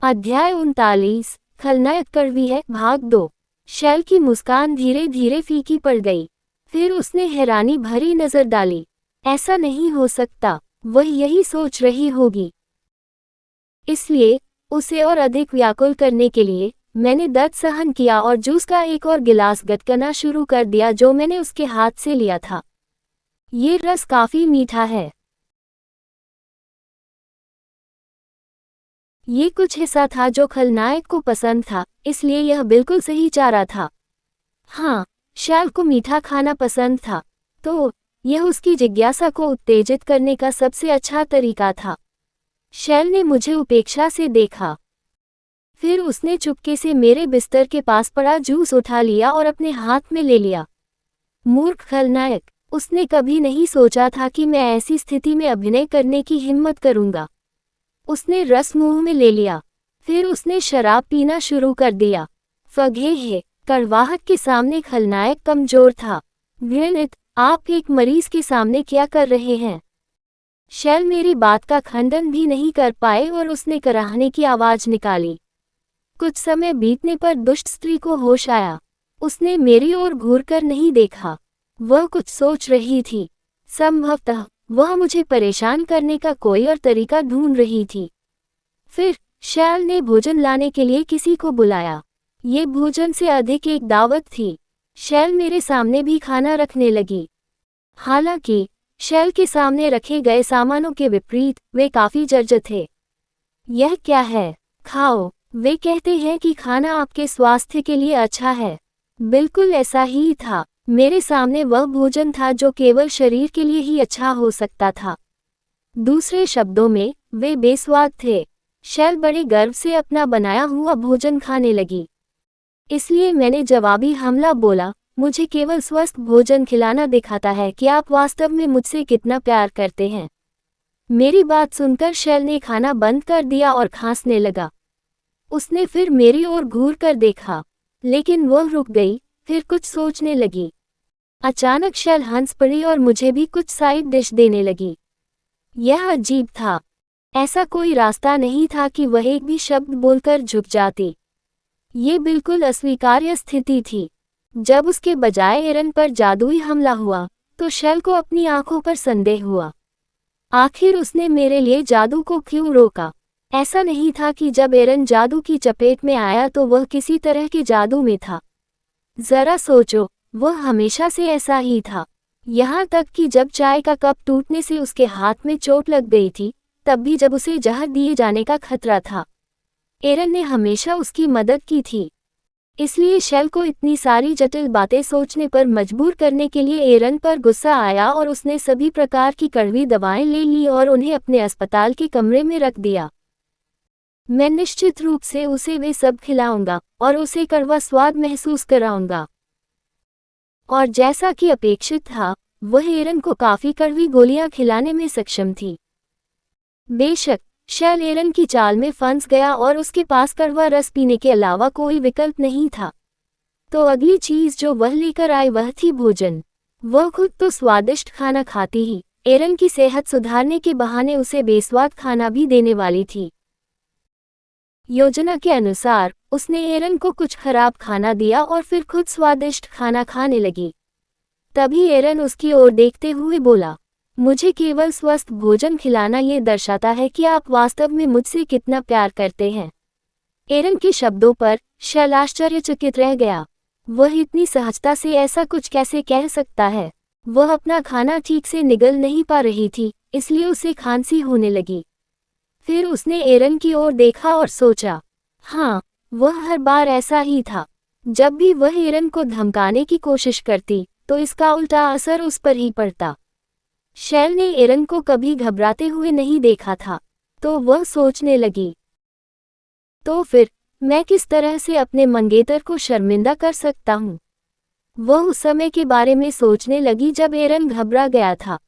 अध्याय 39 खलनायक कड़वी है भाग 2। शैल की मुस्कान धीरे धीरे फीकी पड़ गई। फिर उसने हैरानी भरी नजर डाली। ऐसा नहीं हो सकता, वह यही सोच रही होगी। इसलिए उसे और अधिक व्याकुल करने के लिए मैंने दर्द सहन किया और जूस का एक और गिलास गटकना शुरू कर दिया जो मैंने उसके हाथ से लिया था। ये रस काफी मीठा है। ये कुछ हिस्सा था जो खलनायक को पसंद था, इसलिए यह बिल्कुल सही चारा था। हाँ, शैल को मीठा खाना पसंद था, तो यह उसकी जिज्ञासा को उत्तेजित करने का सबसे अच्छा तरीका था। शैल ने मुझे उपेक्षा से देखा। फिर उसने चुपके से मेरे बिस्तर के पास पड़ा जूस उठा लिया और अपने हाथ में ले लिया। मूर्ख खलनायक, उसने कभी नहीं सोचा था कि मैं ऐसी स्थिति में अभिनय करने की हिम्मत करूंगा। उसने रस मुंह में ले लिया। फिर उसने शराब पीना शुरू कर दिया। फगेह, कड़वाहट के सामने खलनायक कमजोर था। घृणित, आप एक मरीज के सामने क्या कर रहे हैं? शैल मेरी बात का खंडन भी नहीं कर पाए और उसने कराहने की आवाज निकाली। कुछ समय बीतने पर दुष्ट स्त्री को होश आया। उसने मेरी ओर घूरकर नहीं देखा। वह कुछ सोच रही थी। संभवतः वह मुझे परेशान करने का कोई और तरीका ढूंढ रही थी। फिर शैल ने भोजन लाने के लिए किसी को बुलाया। ये भोजन से अधिक एक दावत थी। शैल मेरे सामने भी खाना रखने लगी। हालांकि शैल के सामने रखे गए सामानों के विपरीत वे काफी जर्जर थे। यह क्या है? खाओ। वे कहते हैं कि खाना आपके स्वास्थ्य के लिए अच्छा है। बिल्कुल ऐसा ही था। मेरे सामने वह भोजन था जो केवल शरीर के लिए ही अच्छा हो सकता था। दूसरे शब्दों में, वे बेस्वाद थे। शैल बड़े गर्व से अपना बनाया हुआ भोजन खाने लगी। इसलिए मैंने जवाबी हमला बोला, मुझे केवल स्वस्थ भोजन खिलाना दिखाता है कि आप वास्तव में मुझसे कितना प्यार करते हैं। मेरी बात सुनकर शैल ने खाना बंद कर दिया और खांसने लगा। उसने फिर मेरी ओर घूर कर देखा, लेकिन वह रुक गई, फिर कुछ सोचने लगी। अचानक शैल हंस पड़ी और मुझे भी कुछ साइड डिश देने लगी। यह अजीब था। ऐसा कोई रास्ता नहीं था कि वह एक भी शब्द बोलकर झुक जाती। ये बिल्कुल अस्वीकार्य स्थिति थी। जब उसके बजाय एरन पर जादुई हमला हुआ, तो शैल को अपनी आंखों पर संदेह हुआ। आखिर उसने मेरे लिए जादू को क्यों रोका? ऐसा नहीं था कि जब एरन जादू की चपेट में आया तो वह किसी तरह के जादू में था। जरा सोचो, वह हमेशा से ऐसा ही था। यहाँ तक कि जब चाय का कप टूटने से उसके हाथ में चोट लग गई थी, तब भी जब उसे जहर दिए जाने का खतरा था, एरन ने हमेशा उसकी मदद की थी। इसलिए शैल को इतनी सारी जटिल बातें सोचने पर मजबूर करने के लिए एरन पर गुस्सा आया और उसने सभी प्रकार की कड़वी दवाएं ले ली और उन्हें अपने अस्पताल के कमरे में रख दिया। मैं निश्चित रूप से उसे वे सब खिलाऊंगा और उसे कड़वा स्वाद महसूस कराऊंगा। और जैसा कि अपेक्षित था, वह एरन को काफी कड़वी गोलियां खिलाने में सक्षम थी। बेशक शैल एरन की चाल में फंस गया और उसके पास कड़वा रस पीने के अलावा कोई विकल्प नहीं था। तो अगली चीज जो वह लेकर आए वह थी भोजन। वह खुद तो स्वादिष्ट खाना खाती ही एरन की सेहत सुधारने के बहाने उसे बेस्वाद खाना भी देने वाली थी। योजना के अनुसार उसने एरन को कुछ खराब खाना दिया और फिर खुद स्वादिष्ट खाना खाने लगी। तभी एरन उसकी ओर देखते हुए बोला, मुझे केवल स्वस्थ भोजन खिलाना ये दर्शाता है कि आप वास्तव में मुझसे कितना प्यार करते हैं। एरन के शब्दों पर शैल आश्चर्यचकित रह गया। वह इतनी सहजता से ऐसा कुछ कैसे कह सकता है? वह अपना खाना ठीक से निगल नहीं पा रही थी, इसलिए उसे खांसी होने लगी। फिर उसने एरन की ओर देखा और सोचा, हाँ, वह हर बार ऐसा ही था। जब भी वह एरन को धमकाने की कोशिश करती, तो इसका उल्टा असर उस पर ही पड़ता। शैल ने एरन को कभी घबराते हुए नहीं देखा था, तो वह सोचने लगी, तो फिर मैं किस तरह से अपने मंगेतर को शर्मिंदा कर सकता हूँ? वह उस समय के बारे में सोचने लगी जब एरन घबरा गया था।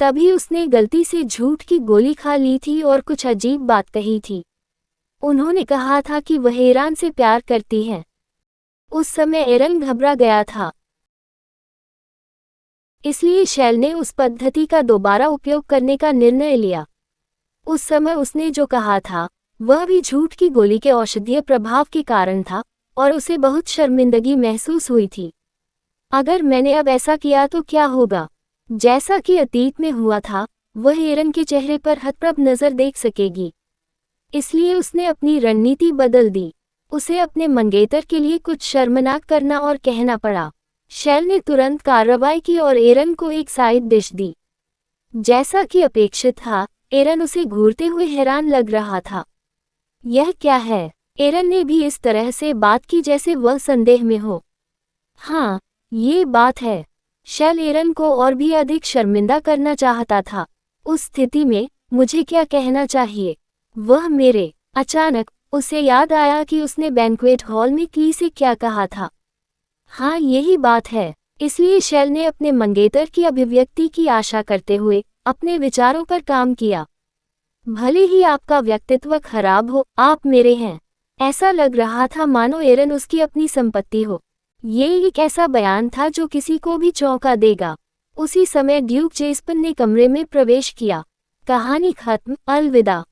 तभी उसने गलती से झूठ की गोली खा ली थी और कुछ अजीब बात कही थी। उन्होंने कहा था कि वह एरन से प्यार करती है। उस समय एरन घबरा गया था। इसलिए शैल ने उस पद्धति का दोबारा उपयोग करने का निर्णय लिया। उस समय उसने जो कहा था, वह भी झूठ की गोली के औषधीय प्रभाव के कारण था, और उसे बहुत शर्मिंदगी महसूस हुई थी। अगर मैंने अब ऐसा किया तो क्या होगा? जैसा कि अतीत में हुआ था, वह एरन के चेहरे पर हतप्रभ नजर देख सकेगी। इसलिए उसने अपनी रणनीति बदल दी। उसे अपने मंगेतर के लिए कुछ शर्मनाक करना और कहना पड़ा। शैल ने तुरंत कार्रवाई की और एरन को एक साइड डिश दी। जैसा कि अपेक्षित था, एरन उसे घूरते हुए हैरान लग रहा था। यह क्या है? एरन ने भी इस तरह से बात की जैसे वह संदेह में हो। हाँ, ये बात है। शैल एरन को और भी अधिक शर्मिंदा करना चाहता था। उस स्थिति में मुझे क्या कहना चाहिए? वह मेरे अचानक उसे याद आया कि उसने बैंक्वेट हॉल में क्ली से क्या कहा था। हाँ, यही बात है। इसलिए शैल ने अपने मंगेतर की अभिव्यक्ति की आशा करते हुए अपने विचारों पर काम किया। भले ही आपका व्यक्तित्व खराब हो, आप मेरे हैं। ऐसा लग रहा था मानो एरन उसकी अपनी संपत्ति हो। ये एक ऐसा बयान था जो किसी को भी चौंका देगा। उसी समय ड्यूक जेस्पन ने कमरे में प्रवेश किया। कहानी खत्म। अलविदा।